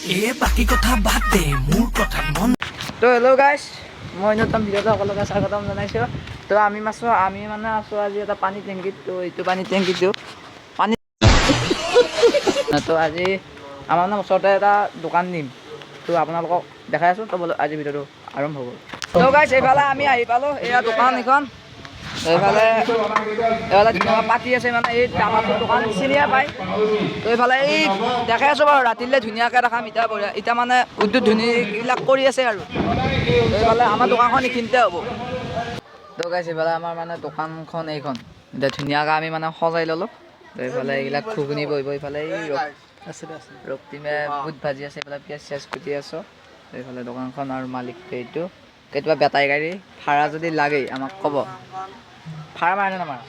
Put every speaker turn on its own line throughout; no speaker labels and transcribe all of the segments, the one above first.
বাকী কথা বাদ দে মোৰ কথাত মন
তো হেল্ল' গাইছ মই নতুন ভিডিঅ'টো সকলোকে স্বাগতম জনাইছোঁ তো আমি মানে আছোঁ আজি এটা পানী টেংকিত তো এইটো পানী টেংকিটো পানী তো আজি আমাৰ মানে ওচৰতে এটা দোকান দিম তো আপোনালোকক দেখাই আছোঁ তো বোলো আজি ভিডিঅ'টো আৰম্ভ হ'ব তো গাইছ এইফালে আমি আহি পালোঁ এয়া দোকান এখন এইফালে ধুনীয়াকৈ পাতি আছে মানে এই ডাঙৰ দোকান চিনিয়ে পায় তো এইফালে এই দেখাই আছোঁ বাৰু ৰাতিলৈ ধুনীয়াকৈ দেখাম এতিয়া মানে উদ্যোগ ধুনীয়াবিলাক কৰি আছে আৰু এইফালে আমাৰ দোকানখন এইখিনিতে হ'ব তো গাইছ এইফালে আমাৰ মানে দোকানখন এইখন এতিয়া ধুনীয়াকৈ আমি মানে সজাই ল'লোঁ তো এইফালে এইবিলাক ঘুগুনি বহিব এইফালে এই ৰক্তিমে বুট ভাজি আছে এইফালে পিঁয়াজ চিয়াজ কুটি আছোঁ এইফালে দোকানখন আৰু মালিকটো এইটো কেতিয়াবা বেটাৰী গাড়ী ভাড়া যদি লাগেই আমাক ক'ব ভাড়া মাৰে নামাৰ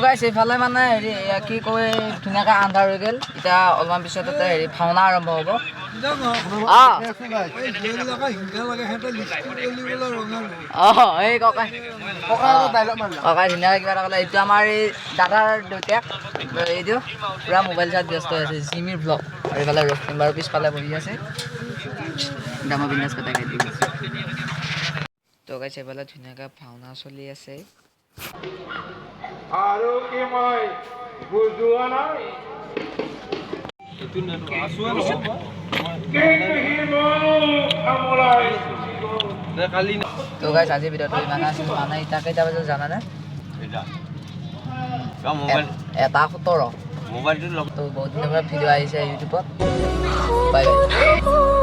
গাইছ এইফালে মানে হেৰি কি কয় ধুনীয়াকৈ আন্ধাৰ হৈ গ'ল এতিয়া অলপমান পিছত তাতে হেৰি ভাওনা আৰম্ভ হ'ব এই ককাই ধুনীয়াকৈ কিবা এটা ক'লে এইটো আমাৰ এই দাদাৰ দেউতাক এইটো পূৰা মোবাইল চাত ব্যস্ত হৈ আছে জিমিৰ ব্লগ আৰু এইফালে ৰক্তিম বাৰু পিছফালে বহি আছে দামৰ বিন্দাছ কথা খাই দিব তো গাইছ এইফালে ধুনীয়াকৈ ভাওনা চলি আছে
আৰু কি মই বুজোৱা নাই
তো গাইছ আজি ভিডিঅ'টো ইমানে আছিল মানে এতিয়া কেইটা বজাত জানানে 1:17 মোবাইলটো তো বহুত দিনৰ পৰা ভিডিঅ' আহিছে ইউটিউবত বাই বাই